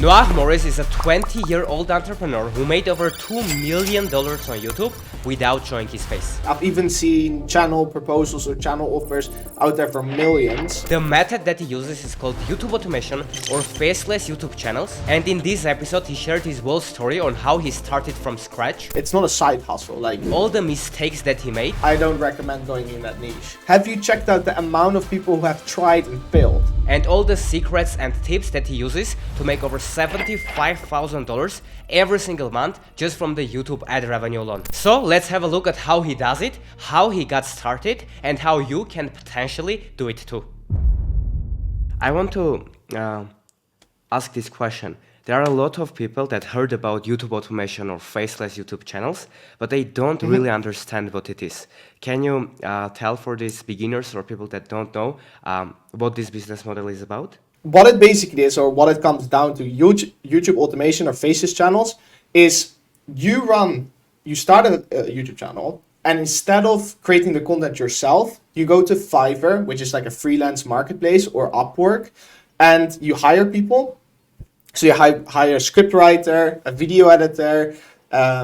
Noah Morris is a 20-year-old entrepreneur who made over $2 million on YouTube without showing his face. I've even seen channel proposals or channel offers out there for millions. The method that he uses is called YouTube automation or faceless YouTube channels, and in this episode he shared his whole story on how he started from scratch. It's not a side hustle, like all the mistakes that he made. I don't recommend going in that niche. Have you checked out the amount of people who have tried and failed? And all the secrets and tips that he uses to make over $75,000 every single month just from the YouTube ad revenue alone. So let's have a look at how he does it, how he got started, and how you can potentially do it too. I want to ask this question. There are a lot of people that heard about YouTube automation or faceless YouTube channels, but they don't really understand what it is. Can you tell for these beginners or people that don't know what this business model is about? What it basically is, or what it comes down to, YouTube automation or faceless channels, is you start a YouTube channel, and instead of creating the content yourself, you go to Fiverr, which is like a freelance marketplace, or Upwork, and you hire people. So you hire a script writer, a video editor,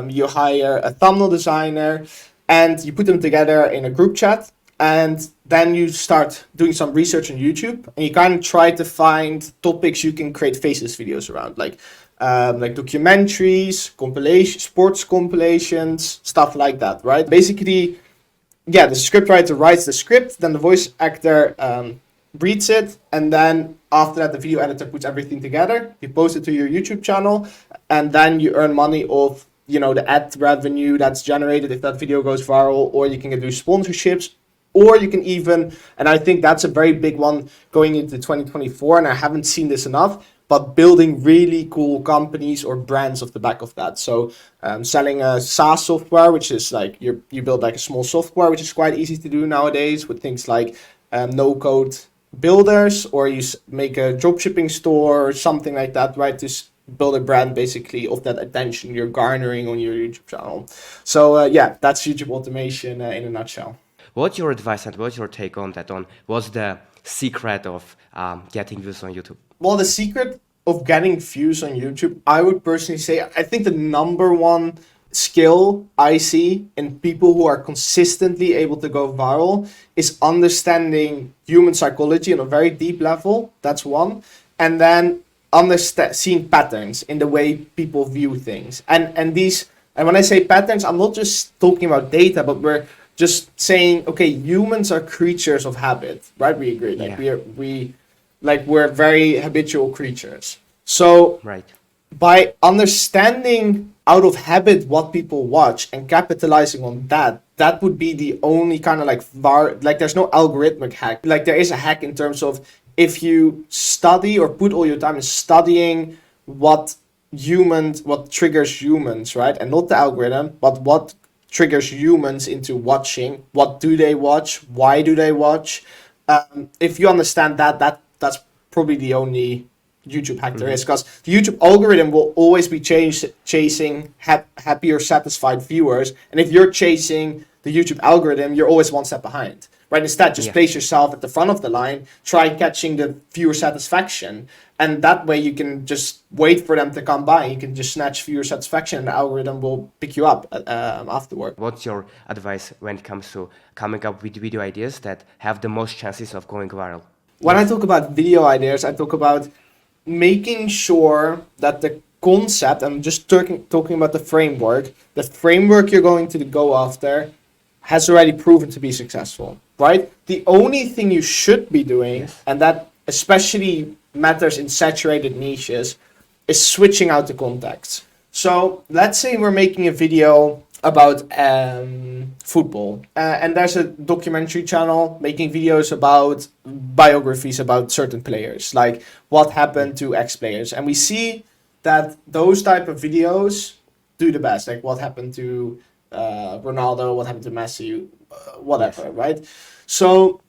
you hire a thumbnail designer, and you put them together in a group chat. And then you start doing some research on YouTube, and you kind of try to find topics you can create faceless videos around, like documentaries, sports compilations, stuff like that, right? Basically, yeah, the script writer writes the script, then the voice actor reads it, and then after that, the video editor puts everything together. You post it to your YouTube channel, and then you earn money off, the ad revenue that's generated if that video goes viral, or you can do sponsorships. Or you can even, and I think that's a very big one going into 2024, and I haven't seen this enough, but building really cool companies or brands off the back of that. So selling a SaaS software, which is like you build like a small software, which is quite easy to do nowadays with things like no-code builders, or you make a dropshipping store or something like that, right? To build a brand basically of that attention you're garnering on your YouTube channel. So yeah, that's YouTube automation in a nutshell. What's your advice and what's your take on that? What's the secret of getting views on YouTube? Well, the secret of getting views on YouTube, I would personally say, I think the number one skill I see in people who are consistently able to go viral is understanding human psychology on a very deep level. That's one. And then seeing patterns in the way people view things. And when I say patterns, I'm not just talking about data, but we're just saying, okay, humans are creatures of habit, right? We agree. Like we're very habitual creatures. So right. By understanding out of habit what people watch and capitalizing on that would be the only kind of like there's no algorithmic hack. Like there is a hack in terms of if you study or put all your time in studying what triggers humans, right? And not the algorithm, but what triggers humans into watching. What do they watch? Why do they watch? If you understand that's probably the only YouTube hack there is, because the YouTube algorithm will always be chasing happy or satisfied viewers, and if you're chasing the YouTube algorithm, you're always one step behind, right? Instead, just place yourself at the front of the line, try catching the viewer satisfaction, and that way you can just wait for them to come by. You can just snatch viewer satisfaction, and the algorithm will pick you up afterward. What's your advice when it comes to coming up with video ideas that have the most chances of going viral? When I talk about video ideas, I talk about making sure that the concept, I'm just talking about the framework you're going to go after has already proven to be successful, right? The only thing you should be doing, and that especially matters in saturated niches, is switching out the context. So let's say we're making a video about football, and there's a documentary channel making videos about biographies about certain players, like what happened to ex-players, and we see that those type of videos do the best, like what happened to Ronaldo, what happened to Messi, whatever, right? So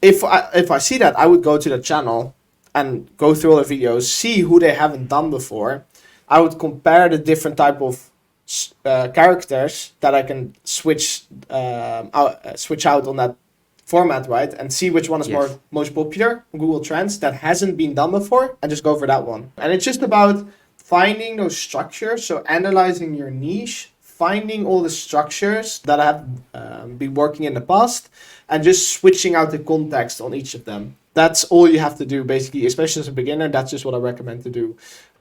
if I see that, I would go to the channel and go through all the videos, see who they haven't done before. I would compare the different type of characters that I can switch out on that format, right? And see which one is Yes. most popular on Google Trends that hasn't been done before, and just go for that one. And it's just about finding those structures. So analyzing your niche, finding all the structures that have been working in the past, and just switching out the context on each of them. That's all you have to do, basically, especially as a beginner. That's just what I recommend to do.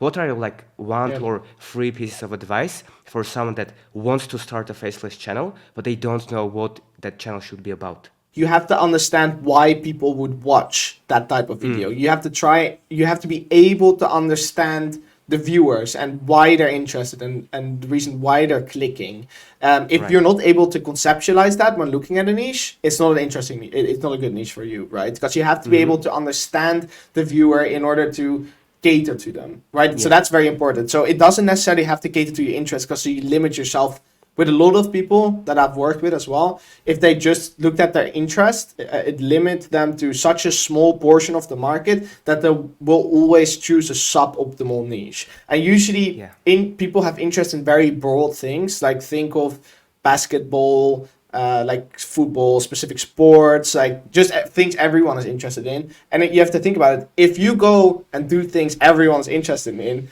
What are like one, Yeah. two, or three pieces of advice for someone that wants to start a Faceless channel, but they don't know what that channel should be about? You have to understand why people would watch that type of video. You have to be able to understand the viewers and why they're interested and the reason why they're clicking. If Right. you're not able to conceptualize that when looking at a niche, it's not an interesting, it's not a good niche for you, right? Because you have to be able to understand the viewer in order to cater to them, right? So Yeah. that's very important. So it doesn't necessarily have to cater to your interest, because you limit yourself. With a lot of people that I've worked with as well, if they just looked at their interest, it limits them to such a small portion of the market that they will always choose a suboptimal niche. And usually, Yeah. people have interest in very broad things, like think of basketball, like football, specific sports, like just things everyone is interested in. And you have to think about it. If you go and do things everyone's interested in,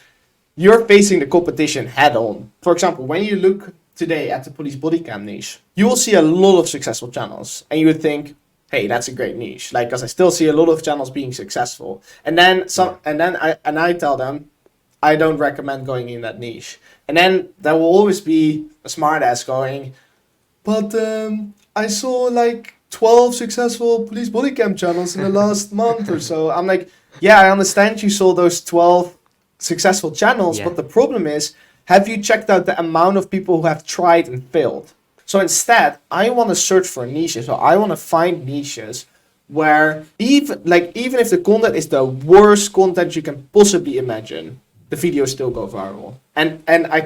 you're facing the competition head on. For example, when you look today at the police body cam niche, you will see a lot of successful channels, and you would think, hey, that's a great niche, like, because I still see a lot of channels being successful. And then I tell them, I don't recommend going in that niche. And then there will always be a smartass going, but I saw like 12 successful police body cam channels in the last month or so. I'm like, yeah, I understand you saw those 12 successful channels, Yeah. but the problem is, have you checked out the amount of people who have tried and failed? So instead, I want to search for niches. So I want to find niches where even if the content is the worst content you can possibly imagine, the videos still go viral. And I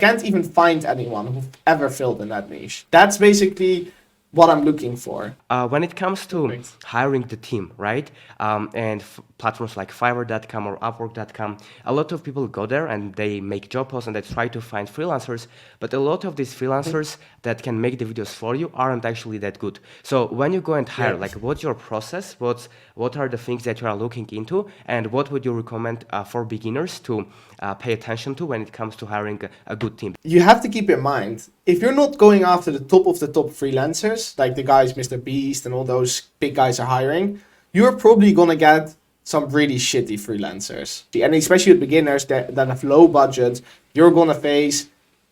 can't even find anyone who ever failed in that niche. That's basically what I'm looking for. When it comes to Thanks. hiring the team, right? And platforms like Fiverr.com or Upwork.com, a lot of people go there and they make job posts and they try to find freelancers, but a lot of these freelancers that can make the videos for you aren't actually that good. So when you go and hire, Yeah. like what's your process? What are the things that you are looking into? And what would you recommend for beginners to pay attention to when it comes to hiring a good team? You have to keep in mind, if you're not going after the top of the top freelancers, like the guys Mr. Beast and all those big guys are hiring, you're probably gonna get some really shitty freelancers. And especially with beginners that have low budgets, you're gonna face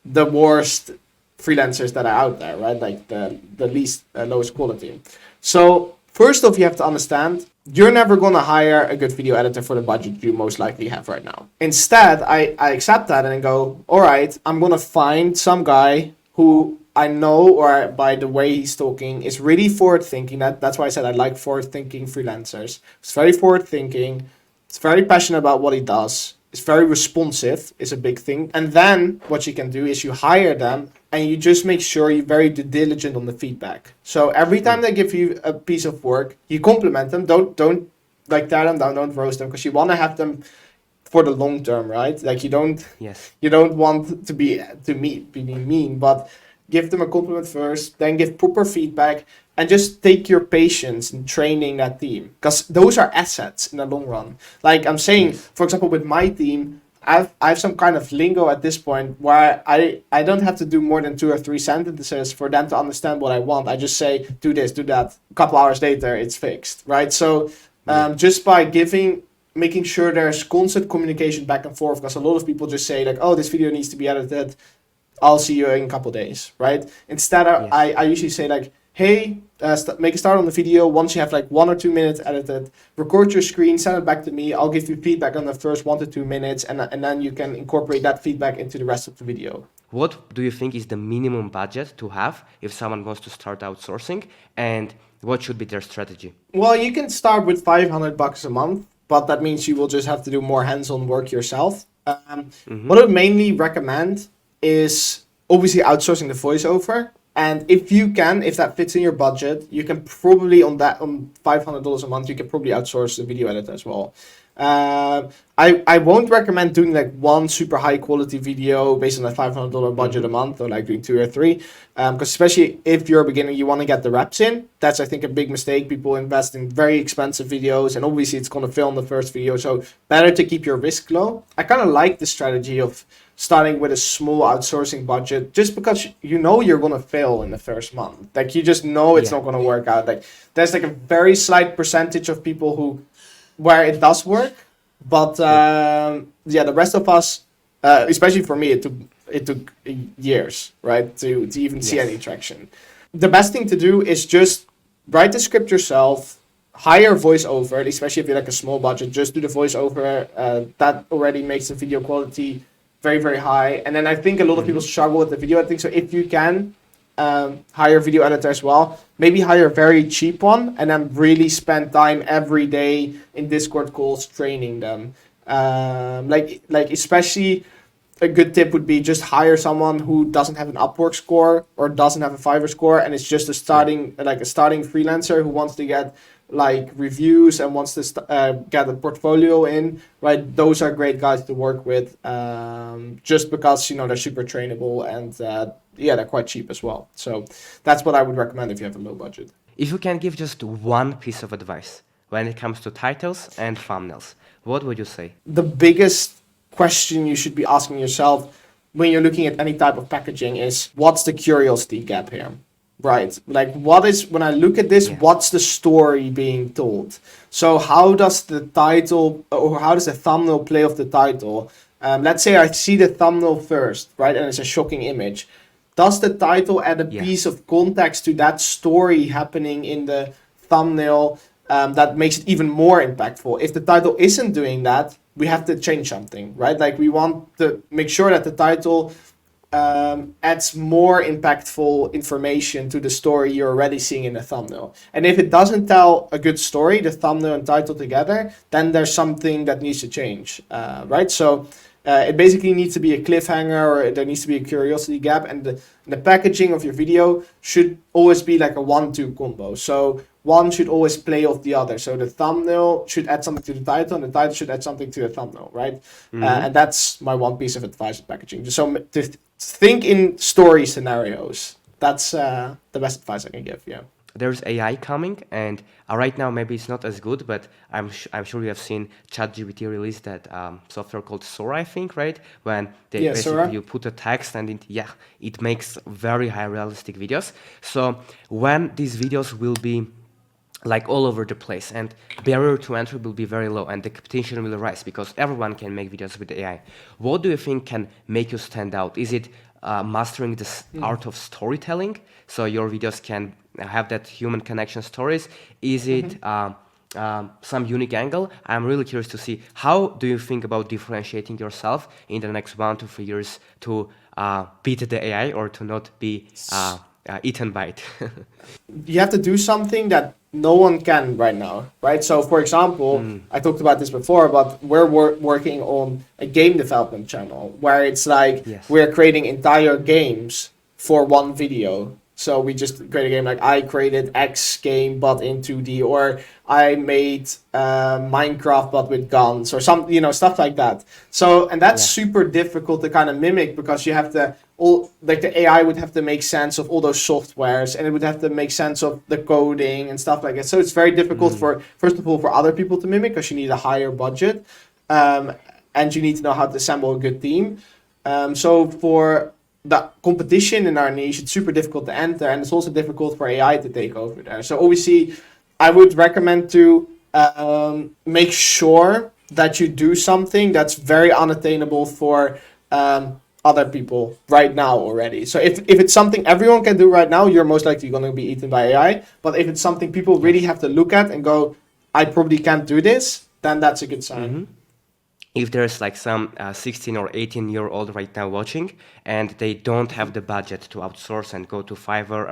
the worst freelancers that are out there, right? Like the least lowest quality. So first off, you have to understand, you're never gonna hire a good video editor for the budget you most likely have right now. Instead, I accept that and go, all right, I'm gonna find some guy who I know, or by the way he's talking, is really forward thinking. That's why I said I like forward thinking freelancers. It's very forward thinking. It's very passionate about what he does. It's very responsive, is a big thing. And then what you can do is you hire them and you just make sure you're very diligent on the feedback. So every time they give you a piece of work, you compliment them. Don't like tear them down, don't roast them, because you want to have them for the long term, right? Like you don't want to be mean, but give them a compliment first, then give proper feedback, and just take your patience in training that team, because those are assets in the long run. Like I'm saying, for example, with my team, I have some kind of lingo at this point where I don't have to do more than 2 or 3 sentences for them to understand what I want. I just say, do this, do that. A couple hours later, it's fixed, right? So just by making sure there's constant communication back and forth, because a lot of people just say like, oh, this video needs to be edited, I'll see you in a couple days, right? Instead, I usually say like, hey, make a start on the video. Once you have like 1 or 2 minutes edited, record your screen, send it back to me. I'll give you feedback on the first 1 to 2 minutes, and then you can incorporate that feedback into the rest of the video. What do you think is the minimum budget to have if someone wants to start outsourcing, and what should be their strategy? Well, you can start with $500 a month, but that means you will just have to do more hands-on work yourself. What I would mainly recommend is obviously outsourcing the voiceover. And if that fits in your budget, you can probably on $500 a month, you can probably outsource the video editor as well. I won't recommend doing like one super high quality video based on a $500 budget a month, or like doing two or three. Because especially if you're a beginner, you want to get the reps in. That's, I think, a big mistake. People invest in very expensive videos, and obviously it's going to fail in the first video. So better to keep your risk low. I kind of like the strategy of starting with a small outsourcing budget, just because you know you're going to fail in the first month. Like you just know it's not going to work out. Like there's like a very slight percentage of people where it does work, but the rest of us, especially for me, it took years, right, to even see any traction. The best thing to do is just write the script yourself, hire voiceover, especially if you're like a small budget. Just do the voiceover. That already makes the video quality very, very high. And then I think a lot of people struggle with the video editing. So if you can hire a video editor as well, maybe hire a very cheap one, and then really spend time every day in Discord calls training them. Like especially a good tip would be just hire someone who doesn't have an Upwork score or doesn't have a Fiverr score, and it's just a starting freelancer who wants to get like reviews and wants to get a portfolio in, right? Those are great guys to work with, just because, you know, they're super trainable, and they're quite cheap as well. So that's what I would recommend if you have a low budget. If you can give just one piece of advice when it comes to titles and thumbnails, what would you say? The biggest question you should be asking yourself when you're looking at any type of packaging is, what's the curiosity gap here? Right, like when I look at this, what's the story being told? So how does the title, or how does the thumbnail play off the title? Let's say I see the thumbnail first, right, and it's a shocking image. Does the title add a piece of context to that story happening in the thumbnail that makes it even more impactful? If the title isn't doing that, we have to change something, right? Like we want to make sure that the title adds more impactful information to the story you're already seeing in the thumbnail. And if it doesn't tell a good story, the thumbnail and title together, then there's something that needs to change, right? So it basically needs to be a cliffhanger, or there needs to be a curiosity gap, and the packaging of your video should always be like a 1-2 combo. So one should always play off the other. So the thumbnail should add something to the title, and the title should add something to the thumbnail, right? And that's my one piece of advice with packaging. Just so to think in story scenarios. That's the best advice I can give. Yeah. There's AI coming, and right now maybe it's not as good, but I'm sure you have seen ChatGPT release that software called Sora, I think, right? When they basically Sora. You put a text, and it makes very high realistic videos. So when these videos will be like all over the place, and barrier to entry will be very low, and the competition will rise because everyone can make videos with AI. What do you think can make you stand out? Is it mastering the art of storytelling, so your videos can have that human connection stories? Is it some unique angle? I'm really curious to see, how do you think about differentiating yourself in the next 1 to 3 years to beat the AI, or to not be eaten by it? You have to do something that no one can right now, right? So for example, I talked about this before, but we're working on a game development channel where it's like we're creating entire games for one video. So we just create a game, like I created X game but in 2D, or I made Minecraft but with guns, or some, stuff like that. So, and that's super difficult to kind of mimic, because you have to the AI would have to make sense of all those softwares, and it would have to make sense of the coding and stuff like that. So it's very difficult for, first of all, for other people to mimic, because you need a higher budget, and you need to know how to assemble a good team. So for the competition in our niche, it's super difficult to enter, and it's also difficult for AI to take over there. So obviously, I would recommend to make sure that you do something that's very unattainable for other people right now already. So if it's something everyone can do right now, you're most likely going to be eaten by AI. But if it's something people really have to look at and go, I probably can't do this, then that's a good sign. If there's like some 16 or 18-year-old right now watching, and they don't have the budget to outsource and go to Fiverr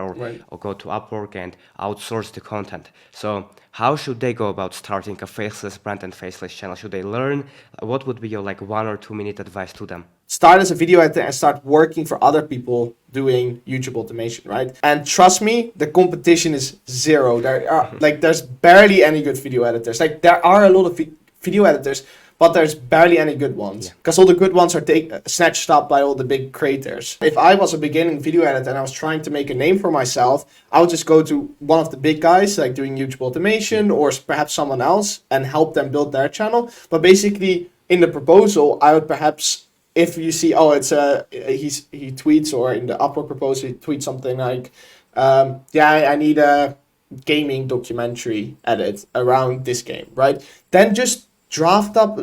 or go to Upwork and outsource the content. So how should they go about starting a faceless brand and faceless channel? Should they learn? What would be your 1 or 2 minute advice to them? Start as a video editor and start working for other people doing YouTube automation, right? And trust me, the competition is zero. There are there's barely any good video editors. Like there are a lot of video editors, but there's barely any good ones because all the good ones are snatched up by all the big creators. If I was a beginning video editor and I was trying to make a name for myself, I would just go to one of the big guys like doing YouTube automation or perhaps someone else and help them build their channel. But basically in the proposal, I would perhaps, if you see, oh, it's he tweets, or in the upward proposal he tweets something like, I need a gaming documentary edit around this game, right? Then just draft up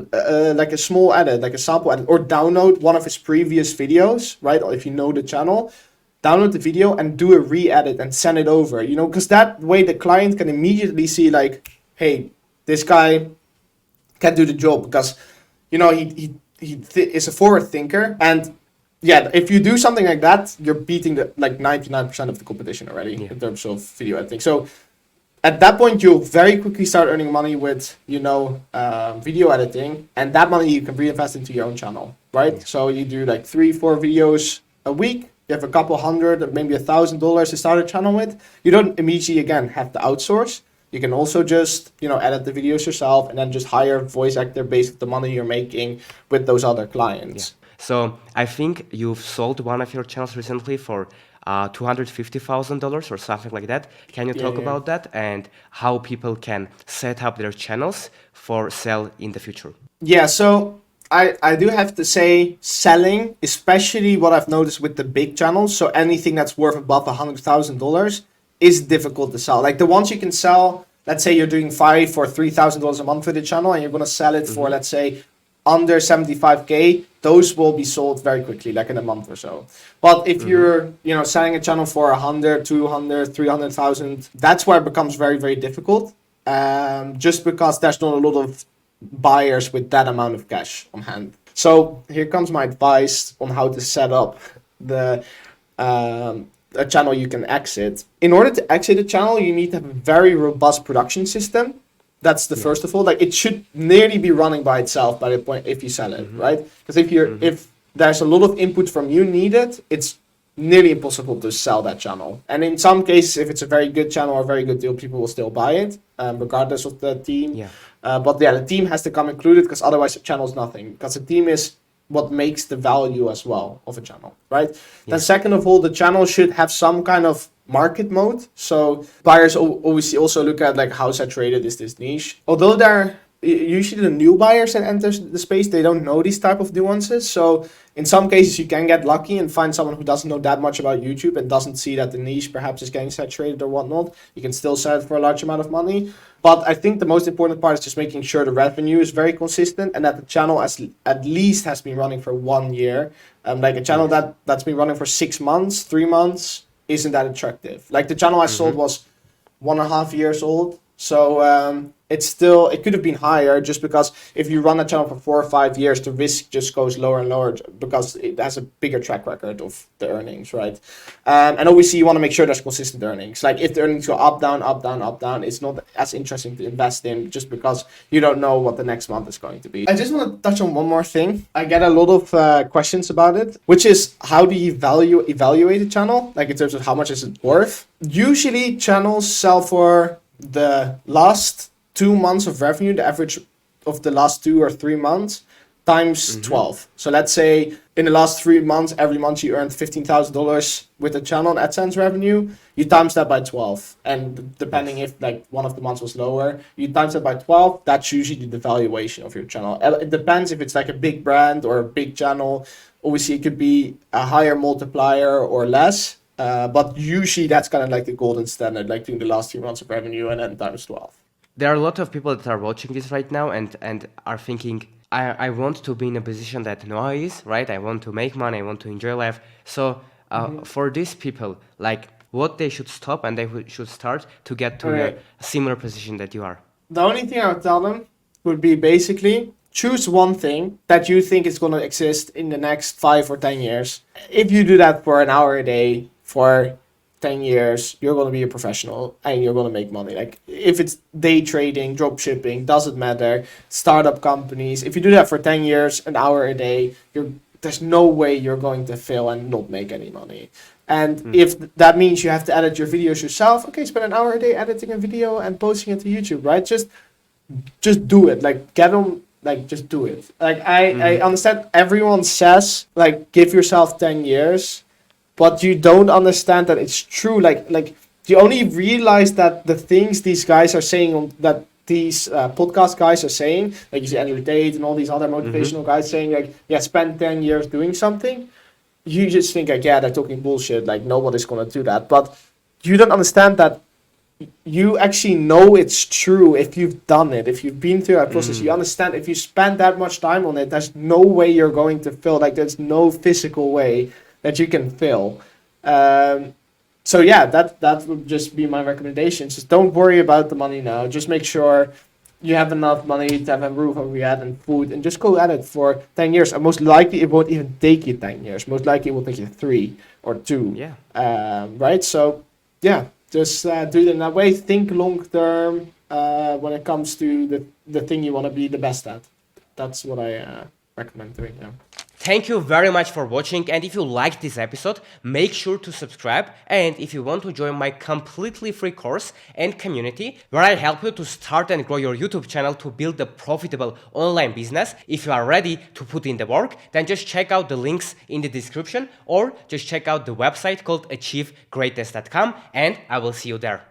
like a small edit, like a sample edit, or download one of his previous videos, right? Or if you know the channel, download the video and do a re-edit and send it over, you know, because that way the client can immediately see like, hey, this guy can do the job because, you know, he is a forward thinker. And yeah, if you do something like that, you're beating the like 99% of the competition already in terms of video editing. So at that point, you'll very quickly start earning money with, you know, video editing, and that money you can reinvest into your own channel, right? Yeah. So you do like 3-4 videos a week. You have a couple hundred or maybe $1,000 to start a channel with. You don't immediately again have to outsource. You can also just, you know, edit the videos yourself and then just hire a voice actor based on the money you're making with those other clients. Yeah. So I think you've sold one of your channels recently for $250,000 or something like that. Can you talk about that and how people can set up their channels for sale in the future? Yeah, so I do have to say selling, especially what I've noticed with the big channels, so anything that's worth above $100,000 is difficult to sell. Like the ones you can sell, let's say you're doing $5,000 or $3,000 a month for the channel and you're going to sell it for, let's say, under 75K, those will be sold very quickly, like in a month or so. But if you're, you know, selling a channel for 100, 200, 300,000, that's where it becomes very, very difficult. Just because there's not a lot of buyers with that amount of cash on hand. So here comes my advice on how to set up the a channel you can exit. In order to exit a channel, you need to have a very robust production system. That's the first of all. Like it should nearly be running by itself by the point if you sell it, right? Because if there's a lot of input from you needed, it's nearly impossible to sell that channel. And in some cases, if it's a very good channel or a very good deal, people will still buy it, regardless of the team. But yeah, the team has to come included because otherwise the channel is nothing. Because the team is what makes the value as well of a channel, right? Then second of all, the channel should have some kind of market mode. So buyers obviously also look at like how saturated is this niche. Although they're usually the new buyers that enter the space, they don't know these type of nuances. So in some cases you can get lucky and find someone who doesn't know that much about YouTube and doesn't see that the niche perhaps is getting saturated or whatnot. You can still sell it for a large amount of money. But I think the most important part is just making sure the revenue is very consistent and that the channel at least has been running for 1 year. Like a channel that's been running for 6 months, 3 months, isn't that attractive. Like the channel I sold was 1.5 years old. So it could have been higher just because if you run a channel for 4 or 5 years, the risk just goes lower and lower because it has a bigger track record of the earnings, right? And obviously you want to make sure there's consistent earnings. Like if the earnings go up, down, up, down, up, down, it's not as interesting to invest in just because you don't know what the next month is going to be. I just want to touch on one more thing. I get a lot of questions about it, which is how do you evaluate a channel? Like in terms of how much is it worth? Usually channels sell for the last 2 months of revenue, the average of the last 2 or 3 months, times 12. So let's say in the last 3 months, every month you earned $15,000 with the channel AdSense revenue, you times that by 12. And depending if like one of the months was lower, you times that by 12, that's usually the valuation of your channel. It depends if it's like a big brand or a big channel. Obviously it could be a higher multiplier or less. But usually that's kind of like the golden standard, like doing the last 3 months of revenue and then times 12. There are a lot of people that are watching this right now and are thinking, I want to be in a position that Noah is, right? I want to make money, I want to enjoy life. So for these people, like what they should stop and they should start to get to a similar position that you are. The only thing I would tell them would be basically choose one thing that you think is going to exist in the next 5 or 10 years. If you do that for an hour a day for 10 years, you're going to be a professional and you're going to make money. Like if it's day trading, drop shipping, doesn't matter, startup companies. If you do that for 10 years, an hour a day, there's no way you're going to fail and not make any money. And if that means you have to edit your videos yourself, okay, spend an hour a day editing a video and posting it to YouTube, right? Just just do it. Like get on, like just do it. Like I understand everyone says like give yourself 10 years, but you don't understand that it's true. Like you only realize that the things these guys are saying on that these podcast guys are saying, like you see Andrew Tate and all these other motivational guys saying like, yeah, spend 10 years doing something. You just think like, yeah, they're talking bullshit. Like nobody's gonna do that, but you don't understand that you actually know it's true if you've done it, if you've been through that process. You understand if you spend that much time on it, there's no way you're going to fail. Like there's no physical way that you can fail. So yeah, that would just be my recommendation. Just don't worry about the money now. Just make sure you have enough money to have a roof over your head and food, and just go at it for 10 years. And most likely it won't even take you 10 years. Most likely it will take you 3 or 2. Yeah. Right? So yeah, just do it in that way. Think long term when it comes to the thing you want to be the best at. That's what I recommend doing now. Thank you very much for watching, and if you liked this episode, make sure to subscribe, and if you want to join my completely free course and community where I help you to start and grow your YouTube channel to build a profitable online business, if you are ready to put in the work, then just check out the links in the description or just check out the website called achievegreatness.com, and I will see you there.